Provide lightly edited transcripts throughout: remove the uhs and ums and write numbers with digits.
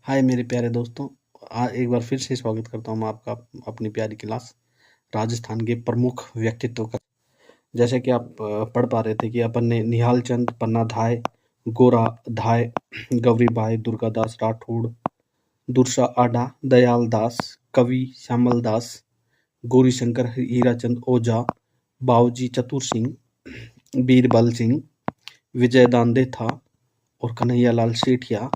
हाय मेरे प्यारे दोस्तों, एक बार फिर से स्वागत करता हूँ मैं आपका अपनी प्यारी क्लास राजस्थान के प्रमुख व्यक्तित्व का। जैसे कि आप पढ़ पा रहे थे कि अपन ने निहाल चंद पन्ना धाय, गोरा धाय, गौरी बाई, दुर्गादास राठौड़, दुर्सा आडा, दयाल दास, कवि श्यामल दास, गौरीशंकर हीराचंद ओझा, बावजी चतुर सिंह, बीरबल सिंह, विजय दांदे था और कन्हैयालाल सेठिया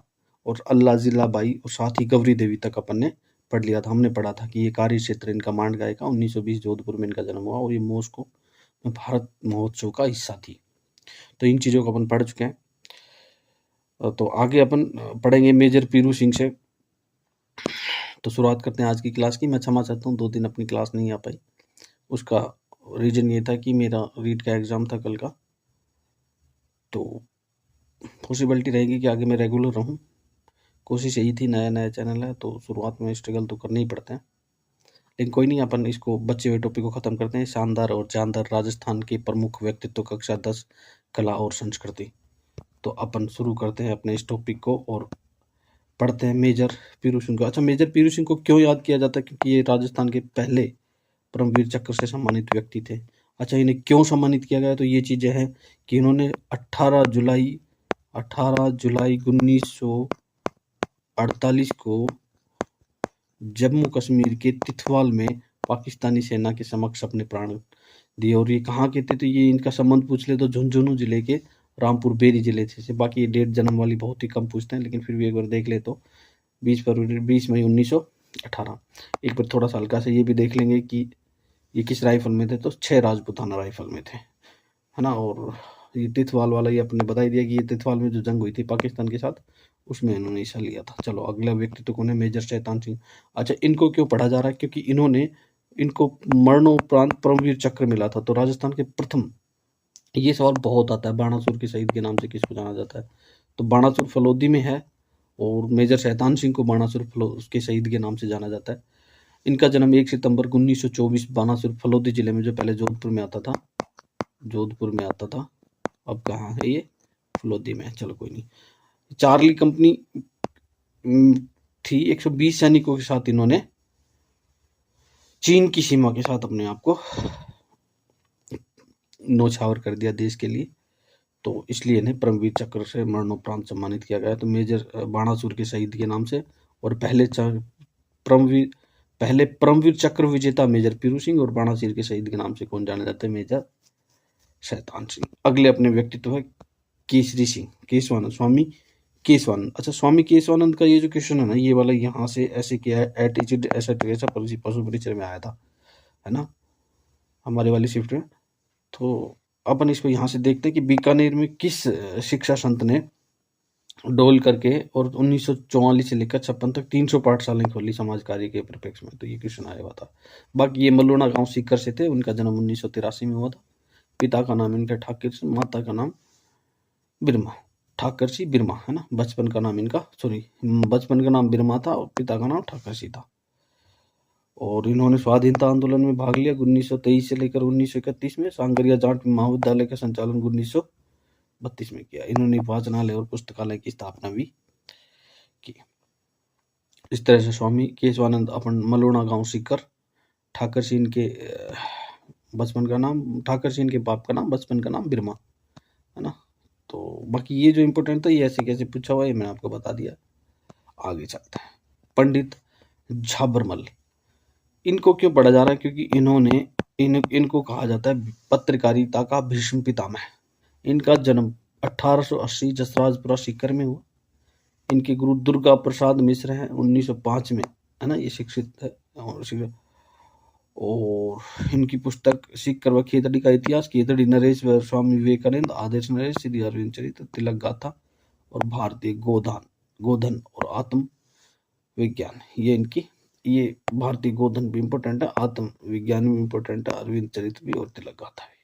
और अल्लाह जिल्लाबाई और साथ ही गौरी देवी तक अपन ने पढ़ लिया था। हमने पढ़ा था कि ये कार्य क्षेत्र इनका मांडगाय का 1920 जोधपुर में इनका जन्म हुआ और ये मॉस्को में भारत महोत्सव का हिस्सा थी। तो इन चीज़ों को अपन पढ़ चुके हैं। तो आगे अपन पढ़ेंगे मेजर पीरू सिंह से। तो शुरुआत करते हैं आज की क्लास की। मैं क्षमा चाहता हूँ 2 दिन अपनी क्लास नहीं आ पाई। उसका रीज़न ये था कि मेरा रीट का एग्ज़ाम था कल का, तो पॉसिबिलिटी रहेगी कि आगे मैं रेगुलर रहूँ। कोशिश यही थी, नया चैनल है तो शुरुआत में स्ट्रगल तो करने ही पड़ते हैं, लेकिन कोई नहीं, अपन इसको बचे हुए टॉपिक को ख़त्म करते हैं। शानदार और जानदार राजस्थान के प्रमुख व्यक्तित्व कक्षा 10 कला और संस्कृति। तो अपन शुरू करते हैं अपने इस टॉपिक को और पढ़ते हैं मेजर पीरू सिंह को। अच्छा, मेजर पीरू सिंह को क्यों याद किया जाता है? क्योंकि ये राजस्थान के पहले परमवीर चक्र से सम्मानित व्यक्ति थे। अच्छा, इन्हें क्यों सम्मानित किया गया? तो ये चीज़ें हैं कि इन्होंने 18 जुलाई 1948 को जम्मू कश्मीर के तिथवाल में पाकिस्तानी सेना के समक्ष अपने प्राण दिए। और ये कहाँ के थे? तो ये इनका संबंध पूछ ले तो झुंझुनू जिले के रामपुर बेरी जिले से। बाकी ये डेट जन्म वाली बहुत ही कम पूछते हैं, लेकिन फिर भी एक बार देख ले तो 20 मई 1918। एक बार थोड़ा सा हल्का से ये भी देख लेंगे कि ये किस राइफल में थे, तो 6 राजपूताना राइफल में थे, है ना। और ये तिथवाल वाला ये आपने बता ही दिया कि ये तिथवाल में जो जंग हुई थी पाकिस्तान के साथ, उसमें इन्होंने हिस्सा लिया था। चलो अगला व्यक्तित्व कौन है? मेजर शैतान सिंह। अच्छा, इनको क्यों पढ़ा जा रहा है? क्योंकि इनको मरणोपरांत परमवीर चक्र मिला था। तो राजस्थान के प्रथम, ये सवाल बहुत आता है, बाणासुर के शहीद के नाम से किसको जाना जाता है? तो बाणासुर फलोदी में है और मेजर शैतान सिंह को बाणासुर के शहीद के नाम से जाना जाता है। इनका जन्म 1 सितंबर 1924 बाणासुर फलोदी जिले में, जो पहले जोधपुर में आता था, अब कहाँ है ये? फलोदी में। चलो कोई नहीं। चार्ली कंपनी थी। 120 सैनिकों के साथ इन्होंने चीन की सीमा के साथ अपने आप को नौछावर कर दिया देश के लिए। तो इसलिए इन्हें परमवीर चक्र से मरणोपरांत सम्मानित किया गया। तो मेजर बाणासुर के शहीद के नाम से। और पहले परमवीर चक्र विजेता मेजर पीरू सिंह और बाणासुर के शहीद के नाम से कौन जाने जाते हैं? मेजर शैतान सिंह। अगले अपने व्यक्तित्व है केसरी सिंह, केशवानंद, स्वामी केशवानंद। अच्छा, स्वामी केशवानंद का ये जो क्वेश्चन है ना, ये वाला यहाँ से ऐसे किया है, एटीट्यूड ऐसा पशु परिचय में आया था, है ना, हमारे वाली शिफ्ट में। तो अपन इसको यहाँ से देखते हैं कि बीकानेर में किस शिक्षा संत ने डोल करके और 1944 से लेकर 56 तक 300 पाठशालाएं खोली समाज कार्य के परिप्रेक्ष्य में। तो ये क्वेश्चन आया हुआ था। बाकी ये मल्लोना गांव सीकर से थे। उनका जन्म 1983 में हुआ था। पिता का नाम इनका ठाकर सिंह, माता का नाम बिरमा, ठाकर सिंह बिरमा, है ना। बचपन का नाम बिरमा था और पिता का नाम ठाकर सिंह था। और इन्होंने स्वाधीनता आंदोलन में भाग लिया 1923 से लेकर 1931 में। सांगरिया जाट महाविद्यालय का संचालन 1932 में किया। इन्होंने वाचनालय और पुस्तकालय की स्थापना भी की। इस तरह से स्वामी केशवानंद अपन मलोना गांव सीकर, ठाकर सिंह के बचपन का नाम ठाकर सिंह के बाप का नाम, बचपन का नाम बिरमा, है ना। तो बाकी ये जो इम्पोर्टेंट था ये ऐसे कैसे पूछा हुआ है, मैंने आपको बता दिया। आगे चलते हैं। पंडित झाबरमल, इनको क्यों पढ़ा जा रहा है? क्योंकि इनको कहा जाता है पत्रकारिता का भीष्म पितामह। इनका जन्म 1880 जसराजपुरा सीकर में हुआ। इनके गुरु दुर्गा प्रसाद मिश्र हैं, 1905 में, है ना, ये शिक्षित है। और इनकी पुस्तक सीकर व खेतड़ी का इतिहास, खेतड़ी नरेश व स्वामी विवेकानंद, आदर्श नरेश, श्री अरविंद चरित्र, तिलक गाथा और भारतीय गोधन और आत्म विज्ञान, ये भारतीय गोधन भी इम्पोर्टेंट है, आत्म विज्ञान भी इम्पोर्टेंट है, अरविंद चरित्र भी और तिलक गाथा भी,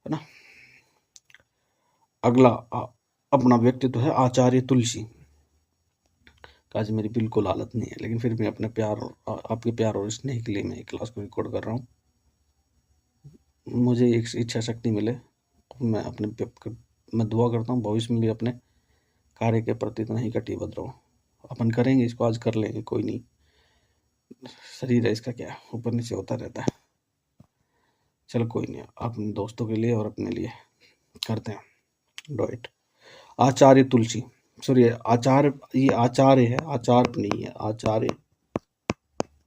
है ना। अगला अपना व्यक्तित्व है आचार्य तुलसी। आज मेरी बिल्कुल हालत नहीं है, लेकिन फिर भी आपके प्यार और स्नेह के लिए मैं क्लास को रिकॉर्ड कर रहा हूँ। मुझे एक इच्छा शक्ति मिले। मैं दुआ करता हूँ भविष्य में भी अपने कार्य के प्रति इतना ही कटिबद्ध रहूँ। अपन करेंगे इसको, आज कर लेंगे, कोई नहीं, शरीर है इसका, क्या ऊपर नीचे होता रहता है। चलो कोई नहीं, अपने दोस्तों के लिए और अपने लिए करते हैं डॉइट। आचार्य तुलसी, सॉरी आचार्य, ये आचार्य है, आचार नहीं है, आचार्य,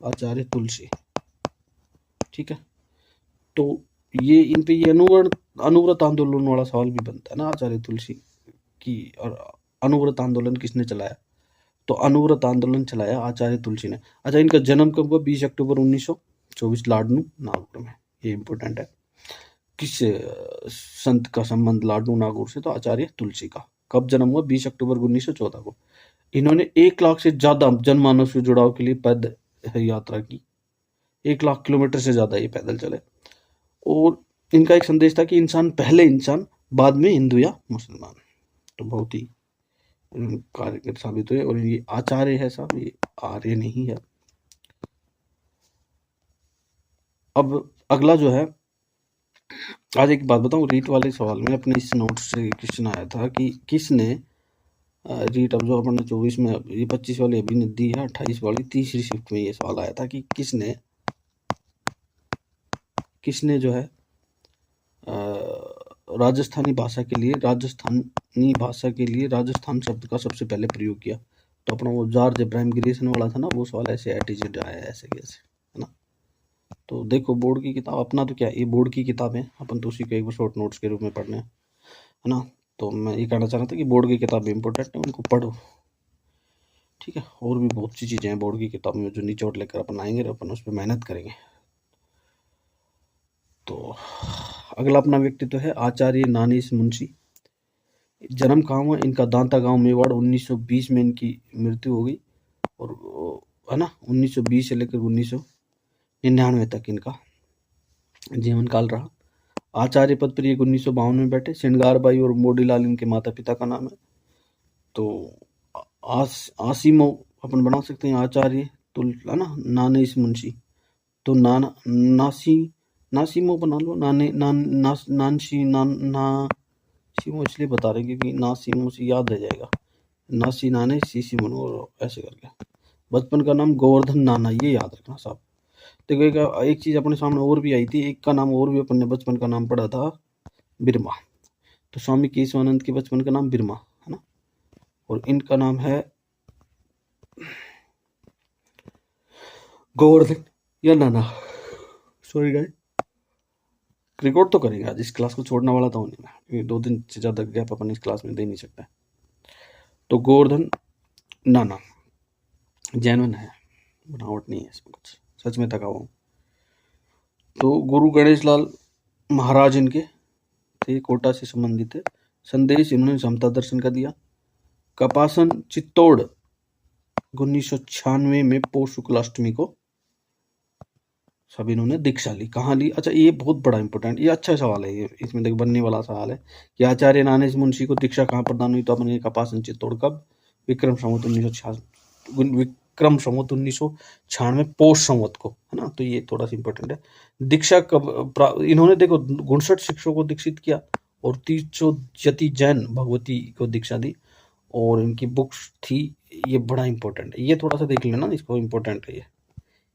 आचार्य तुलसी, ठीक है। तो ये इन पे ये अनुव्रत आंदोलन वाला सवाल भी बनता है ना, आचार्य तुलसी की। और अनुव्रत आंदोलन किसने चलाया? तो अनुव्रत आंदोलन चलाया आचार्य तुलसी ने। अच्छा, इनका जन्म कब हुआ? 20 अक्टूबर 1924 लाडनू नागौर में। ये इंपॉर्टेंट है। किस संत का संबंध लाडनू नागौर से? तो आचार्य तुलसी का। कब जन्म हुआ? 20 अक्टूबर 1914 को। इन्होंने 1 लाख से ज्यादा जनमानव से जुड़ाव के लिए पैदल यात्रा की। 1 लाख किलोमीटर से ज्यादा ये पैदल चले। और इनका एक संदेश था कि इंसान पहले इंसान, बाद में हिंदू या मुसलमान। तो बहुत ही कार्यकर साबित हुए। और ये आचार्य है साहब, ये आर्य नहीं है। अब अगला जो है, आज एक बात बताऊं, रीट वाले सवाल में अपने इस नोट से क्वेश्चन आया था कि किसने रीट, अब जो अपन 24 में, ये 25 वाली अभी दी है, 28 वाली तीसरी शिफ्ट में ये सवाल आया था कि किसने जो है राजस्थानी भाषा के लिए राजस्थान शब्द का सबसे पहले प्रयोग किया। तो अपना वो जॉर्ज इब्राहिम ग्रीसन वाला था ना, वो सवाल ऐसे एटीजेड आया ऐसे कैसे, है ना। तो देखो बोर्ड की किताब, अपना तो क्या, ये बोर्ड की किताब है, अपन तो उसी को एक बार शॉर्ट नोट्स के रूप में पढ़ने है ना। तो मैं ये कहना चाह रहा था कि बोर्ड की किताब इंपॉर्टेंट है, उनको पढ़ो, ठीक है। और भी बहुत सी चीज़ें हैं बोर्ड की किताब में जो निचोड़ लेकर अपन आएंगे और अपन उस पर मेहनत करेंगे। तो अगला अपना व्यक्तित्व है आचार्य नानीस मुंशी। जन्म कहाँ हुआ इनका? दांता गांव, मेवाड़। 1920 में इनकी मृत्यु हो गई। और है ना, 1920 से लेकर 1999 तक इनका जीवन काल रहा। आचार्य पद पर 1952 में बैठे। श्रृंगारबाई और मोडीलाल इनके माता पिता का नाम है। तो आसिमो अपन बना सकते हैं आचार्य तुल, है ना, नानीस मुंशी। तो नासिमो बना लो, नासिमो इसलिए बता रहे क्योंकि नासिमो से याद रह जाएगा। नासी नाने सीसी मनो, ऐसे करके। बचपन का नाम गोवर्धन नाना, ये याद रखना साहब। देखो एक चीज अपने सामने और भी आई थी, एक का नाम और भी अपन ने बचपन का नाम पढ़ा था, बिरमा। तो स्वामी केशवानंद के बचपन का नाम बिरमा, है ना। और इनका नाम है गोवर्धन या नाना। सॉरी गाइस, रिकॉर्ड तो करेंगे आज, इस क्लास को छोड़ने वाला था नहीं मैं, 2 दिन से ज़्यादा गैप अपन इस क्लास में दे नहीं सकता। तो गोवर्धन नाना जैनवन है, बनावट नहीं है इसमें कुछ, सच में थका हुआ हूँ। तो गुरु गणेश लाल महाराज इनके थे, कोटा से संबंधित है। संदेश इन्होंने समता दर्शन का दिया। कपासन चित्तौड़ 1996 में पौष शुक्लाष्टमी को सब इन्होंने दीक्षा ली। कहाँ ली? अच्छा, ये बहुत बड़ा इंपॉर्टेंट, ये अच्छा सवाल है, ये इसमें देख बनने वाला सवाल है कि आचार्य नानेश मुंशी को दीक्षा कहाँ प्रदान हुई? तो अपने कपासन चित्तौड़ कब? विक्रम संवत 1996 पौष संवत को, है ना। तो ये थोड़ा सा इंपॉर्टेंट है। दीक्षा कब इन्होंने, देखो 59 शिक्षकों को दीक्षित किया और 300 यति जैन भगवती को दीक्षा दी। और इनकी बुक्स थी, ये बड़ा इंपॉर्टेंट है, ये थोड़ा सा देख लेना इसको, इंपॉर्टेंट है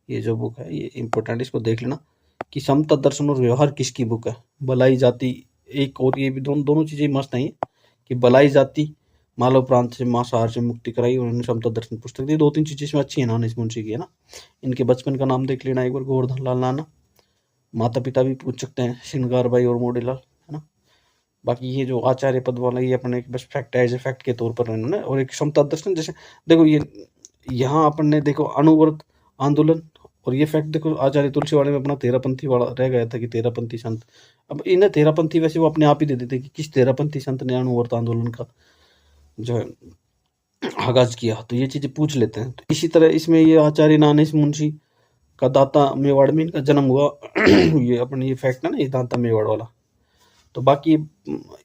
ये जो बुक है ये इंपॉर्टेंट, इसको देख लेना कि समता दर्शन और व्यवहार किसकी बुक है। बलाई जाति एक, और ये भी दोनों चीजें मस्त हैं कि बलाई जाति मालव प्रांत से मांसाहार से मुक्ति कराई, और उन्होंने समता दर्शन पुस्तक दी। 2-3 चीजें इसमें अच्छी है ना इस मुंशी की, है ना। इनके बचपन का नाम देख लेना एक बार, गोवर्धन लाल नाना। माता पिता भी पूछ सकते हैं, श्रृंगारबाई और मोडीलाल, है ना। बाकी ये जो आचार्य पद वाला, ये अपने एक बस फैक्ट है, एज ए फैक्ट के तौर पर इन्होंने। और एक समता दर्शन, जैसे देखो ये यहाँ अपन ने देखो अनुव्रत आंदोलन, और ये फैक्ट देखो आचार्य तुलसी वाले में अपना तेरापंथी वाला रह गया था कि तेरापंथी संत। अब इन्हें तेरापंथी वैसे वो अपने आप ही दे देते कि किस तेरापंथी संत ने अनुव्रत आंदोलन का जो है आगाज किया। तो ये चीजें पूछ लेते हैं। तो इसी तरह इसमें ये आचार्य नानेश मुंशी का दाता मेवाड़ में इनका जन्म हुआ। ये अपने ये फैक्ट है ना, ये दाता मेवाड़ वाला। तो बाकी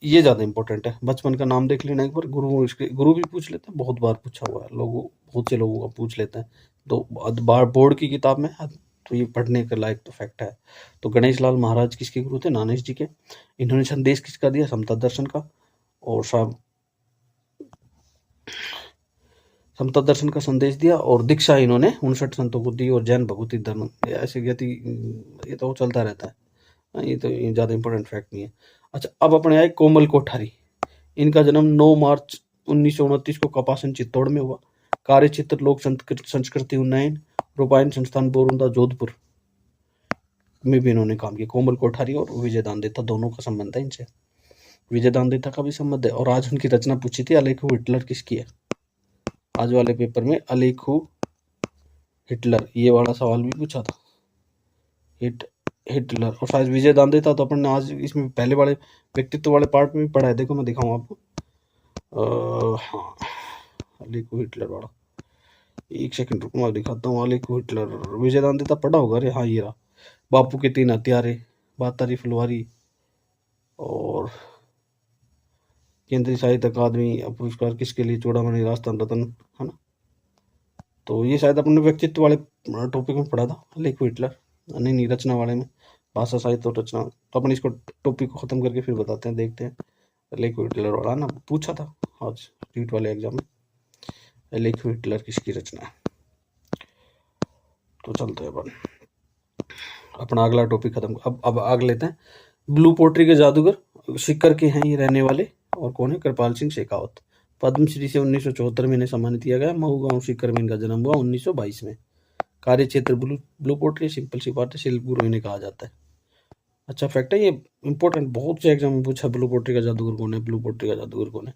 ये ज्यादा इंपॉर्टेंट है। बचपन का नाम देख लेना एक बार। गुरु भी पूछ लेते हैं, बहुत बार पूछा हुआ है, लोगों बहुत से लोगों का पूछ लेते हैं। तो बोर्ड की किताब में है, तो ये पढ़ने के लायक तो फैक्ट है। तो गणेश लाल महाराज किसके गुरु थे? नानेश जी के। इन्होंने संदेश किसका दिया? समता दर्शन का। और समता दर्शन का संदेश दिया और दीक्षा इन्होंने 59 संतों को दी और जैन भगवती धर्म ऐसे गति, ये तो चलता रहता है, ये तो ज़्यादा इंपॉर्टेंट फैक्ट नहीं है। अच्छा, अब अपने आए कोमल कोठारी। इनका जन्म 9 मार्च 1929 को कपासन चित्तौड़ में हुआ। कार्यक्षेत्र लोक संस्कृति उन्नयन, रूपायन संस्थान बोरुंदा जोधपुर में भी इन्होंने काम किया। कोमल कोठारी और विजय दानदेता दोनों का संबंध है इनसे, विजय दानदेता का भी संबंध है। और आज उनकी रचना पूछी थी, अलेखु हिटलर किसकी है। आज वाले पेपर में अलेखु हिटलर, ये वाला सवाल भी पूछा था, हिटलर। और शायद विजय दानदेता तो अपन ने आज इसमें पहले वाले व्यक्तित्व वाले पार्ट में भी पढ़ा है। देखो मैं दिखाऊं आपको, हाँ, अलेखु हिटलर वाला, एक सेकंड रुको मैं दिखाता हूँ। अलेखु हिटलर विजय दानदेता पढ़ा होगा। अरे हाँ, ये रहा। बापू के 3 हत्यारे, बातारी फुलवारी और केंद्रीय साहित्य अकादमी पुरस्कार किसके लिए, चूड़ामणि राजस्थान रत्न, है ना। तो ये शायद अपने व्यक्तित्व वाले टॉपिक में पढ़ा था, अलेखु हिटलर। नहीं, रचना वाले में, भाषा साहित्य और रचना। तो अपन इसको टॉपिक को खत्म करके फिर बताते हैं, देखते हैं। अलेखु हिटलर वाला ना पूछा था आज रीट वाले एग्जाम में, अलेखु हिटलर किसकी रचना है। तो चलते हैं अपन अपना अगला टॉपिक खत्म। अब आग लेते हैं। ब्लू पोट्री के जादूगर सीकर के हैं ये रहने वाले, और कौन है, कृपाल सिंह शेखावत। पद्मश्री से 1974 में इन्हें सम्मानित किया गया। मऊ गांव सीकर में इनका जन्म हुआ 1922 में। कार्य क्षेत्र ब्लू पोट्री, सिंपल सी बात है, सिल्कपुर इन्हें कहा जाता है। अच्छा फैक्ट है ये, इंपॉर्टेंट, बहुत से एग्जाम में पूछा, ब्लू पोट्री का जादूगर कौन है, ब्लू पोट्री का जादूगर कौन है।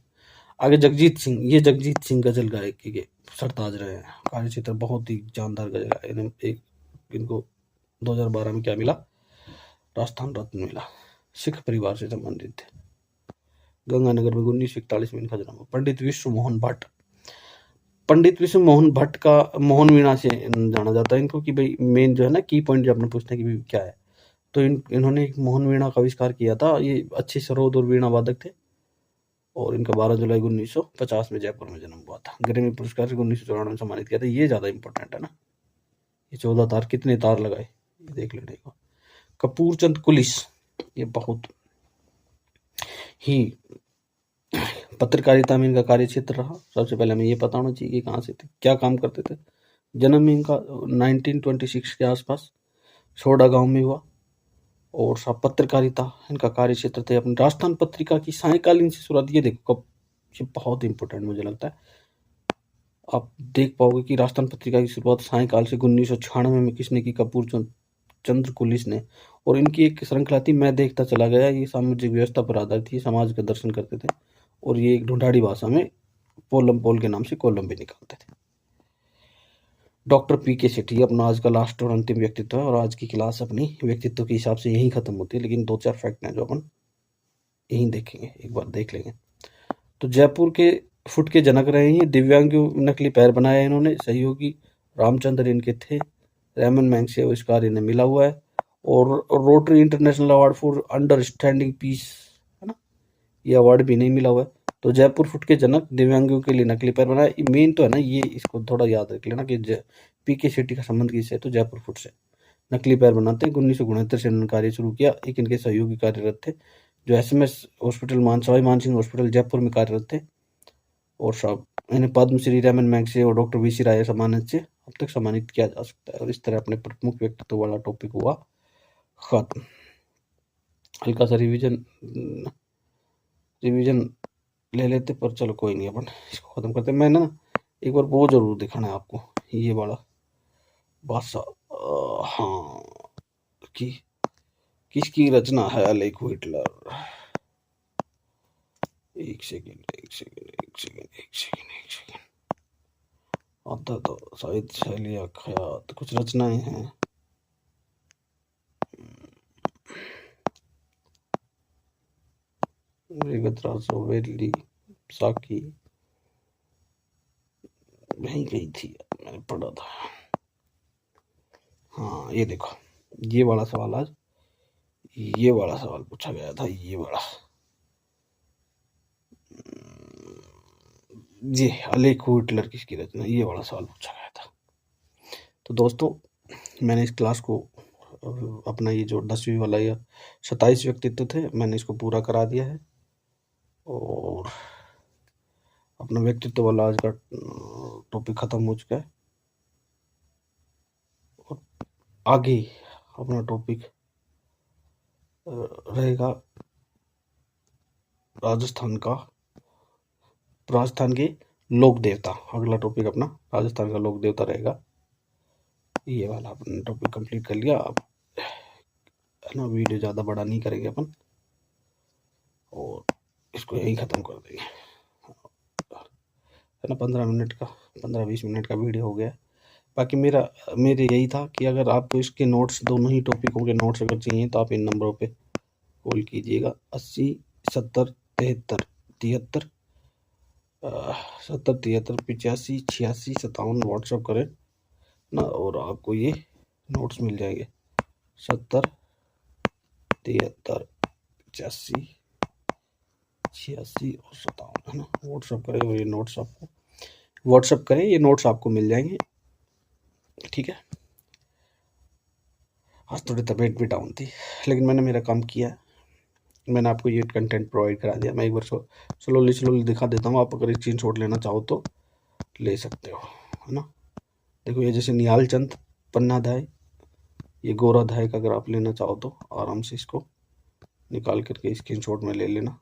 आगे जगजीत सिंह, ये जगजीत सिंह गजल गायकी के सरताज रहे हैं। कार्य क्षेत्र बहुत ही जानदार गजल गाए। इनको 2012 में क्या मिला, राजस्थान रत्न मिला। सिख परिवार से संबंधित थे। गंगानगर में 1941 में इनका जन्म हुआ। पंडित विश्व मोहन भट्ट, पंडित विश्व मोहन भट्ट का मोहन वीणा से जाना जाता है इनको, कि भाई मेन जो है ना की पॉइंट जो अपने पूछते हैं कि क्या है, तो इन्होंने एक मोहन वीणा का आविष्कार किया था। ये अच्छे सरोद और वीणा वादक थे और इनका 12 जुलाई 1950 में जयपुर में जन्म हुआ था। ग्रैमी पुरस्कार से 1994 में सम्मानित किया था। ये ज्यादा इंपॉर्टेंट है ना, ये 14 तार, कितने तार लगाए ये देख लेने को। कपूर चंद कुलिस, ये बहुत ही पत्रकारिता में इनका कार्य क्षेत्र रहा। सबसे पहले हमें ये पता होना चाहिए कि कहाँ से थे, क्या काम करते थे। जन्म इनका 1926 के आसपास सोडा गांव में हुआ और पत्रकारिता इनका कार्य क्षेत्र थे। अपनी राजस्थान पत्रिका की सायकालीन से शुरुआत, ये देखो कब, ये बहुत इंपॉर्टेंट मुझे लगता है। आप देख पाओगे कि राजस्थान पत्रिका की शुरुआत सायकाल से 1996 में किसने की, कपूर चंद्र कुलिस ने। और इनकी एक श्रृंखला थी, मैं देखता चला गया। ये सामाजिक व्यवस्था पर आधारित थी, समाज का दर्शन करते थे और ये एक ढूंढाड़ी भाषा में पोलम पोल के नाम से कॉलम भी निकालते थे। Doctor PK. सेठी अपना आज का लास्ट और अंतिम व्यक्तित्व है, और आज की क्लास अपनी व्यक्तित्व के हिसाब से यहीं खत्म होती है, लेकिन 2-4 फैक्ट हैं जो अपन यहीं देखेंगे, एक बार देख लेंगे। तो जयपुर के फुट के जनक रहे हैं। दिव्यांग नकली पैर बनाया इन्होंने। सहयोगी रामचंद्र इनके थे। रेमन मैग्सेसे आविष्कार इन्हें मिला हुआ है। और Rotary International award for understanding peace, है ना, ये अवार्ड भी नहीं मिला हुआ है। तो जयपुर फुट के जनक, दिव्यांगों के लिए नकली पैर बनाया। मेन तो है ना, ये इसको थोड़ा याद रख लेना कि पी.के. सेठी का संबंध किससे है, तो जयपुर फुट से। नकली पैर बनाते हैं। 1969 से इन्होंने कार्य शुरू किया। एक इनके सहयोगी कार्यरत थे जो SMS hospital Sawai Mansingh hospital Jaipur में कार्यरत थे। और सब इन्हें पद्मश्री, रेमन मैग्सेसे और डॉक्टर VC राय सम्मानित से अब तक सम्मानित किया जा सकता है। और इस तरह अपने प्रमुख व्यक्तित्व वाला टॉपिक हुआ खत्म। हल्का सा रिवीजन ले लेते, पर चलो कोई नहीं, अपन इसको खत्म करते। मैं ना एक बार वो जरूर दिखाना है आपको, ये वाला भाषा, हाँ, किसकी रचना है अलेखु हिटलर। एक सेकेंड आता तो साहित्य शैली आख्यात, कुछ रचनाएं हैं। वेली साकी वहीं गई थी, मैंने पढ़ा था। हाँ, ये देखो, ये वाला सवाल आज, ये वाला सवाल पूछा गया था, ये वाला, ये अलेखु हिटलर किसकी रचना, ये वाला सवाल पूछा गया था। तो दोस्तों, मैंने इस क्लास को अपना ये जो 10वीं वाला या 27 व्यक्तित्व थे, मैंने इसको पूरा करा दिया है। और अपना व्यक्तित्व वाला आज का टॉपिक ख़त्म हो चुका है और आगे अपना टॉपिक रहेगा राजस्थान के लोक देवता। अगला टॉपिक अपना राजस्थान का लोक देवता रहेगा। ये वाला अपने टॉपिक कंप्लीट कर लिया। अब है ना, वीडियो ज़्यादा बड़ा नहीं करेंगे अपन और इसको यहीं ख़त्म कर देंगे, है ना। 15-20 मिनट का वीडियो हो गया। बाकी मेरे यही था कि अगर आपको इसके नोट्स, दोनों ही टॉपिकों के नोट्स अगर चाहिए तो आप इन नंबरों पे कॉल कीजिएगा। 80 70 73 73 70 73 85 86 57 व्हाट्सअप करें ना और आपको ये नोट्स मिल जाएंगे। 70 73 85 86 और 57, है ना। व्हाट्सअप करें और ये नोट्स आपको मिल जाएंगे। ठीक है। आज थोड़ी तबीयत भी डाउन थी, लेकिन मैंने मेरा काम किया। मैंने आपको ये कंटेंट प्रोवाइड करा दिया। मैं एक बार स्लोली दिखा देता हूँ। आप अगर स्क्रीनशॉट लेना चाहो तो ले सकते हो, है ना। देखो, ये जैसे निहाल चंद पन्नाधाय, ये गोराधाय का अगर आप लेना चाहो तो आराम से इसको निकाल करके स्क्रीनशॉट में ले लेना।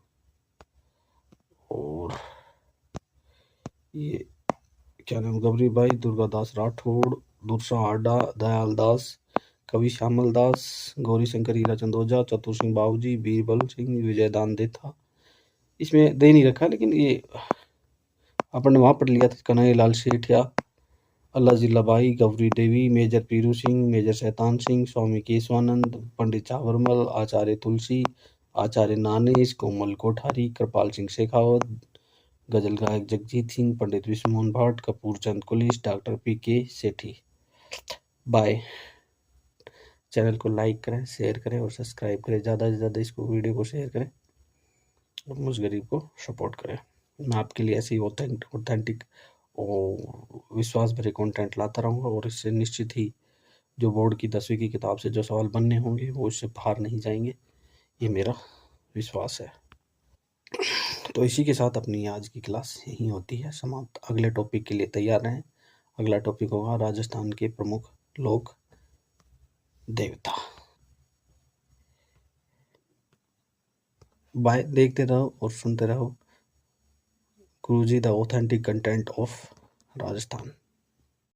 और ये क्या नाम, गबरीबाई, दुर्गादास राठौड़, दुर्सा आडा, दयाल दास, कवि श्यामल दास, गौरी शंकर, हीरा चंद ओझा, चतुर सिंह बाबूजी, बीरबल सिंह, विजय दान देथा। इसमें दे नहीं रखा, लेकिन ये अपन ने वहाँ पढ़ लिया था। कन्हैया लाल सेठिया, अल्लाह जिल्लाबाई, गौरी देवी, मेजर पीरू सिंह, मेजर शैतान सिंह, स्वामी केशवानंद, पंडित चावरमल, आचार्य तुलसी, आचार्य नानेश, कोमल कोठारी, कृपाल सिंह शेखावत, गजल गायक जगजीत सिंह, पंडित विष्णुमोहन भट्ट, कपूर चंद कुलिस, डॉक्टर PK सेठी। बाय। चैनल को लाइक करें, शेयर करें और सब्सक्राइब करें। ज़्यादा से ज़्यादा इसको वीडियो को शेयर करें और उस गरीब को सपोर्ट करें। मैं आपके लिए ऐसे ही ऑथेंटिक और विश्वास भरे कंटेंट लाता रहूँगा और इससे निश्चित ही जो बोर्ड की 10वीं की किताब से जो सवाल बनने होंगे वो इससे बाहर नहीं जाएंगे, ये मेरा विश्वास है। तो इसी के साथ अपनी आज की क्लास यहीं होती है समाप्त। अगले टॉपिक के लिए तैयार रहें। अगला टॉपिक होगा राजस्थान के प्रमुख लोक देवता। बाय। देखते रहो और सुनते रहो Guruji the authentic content of Rajasthan.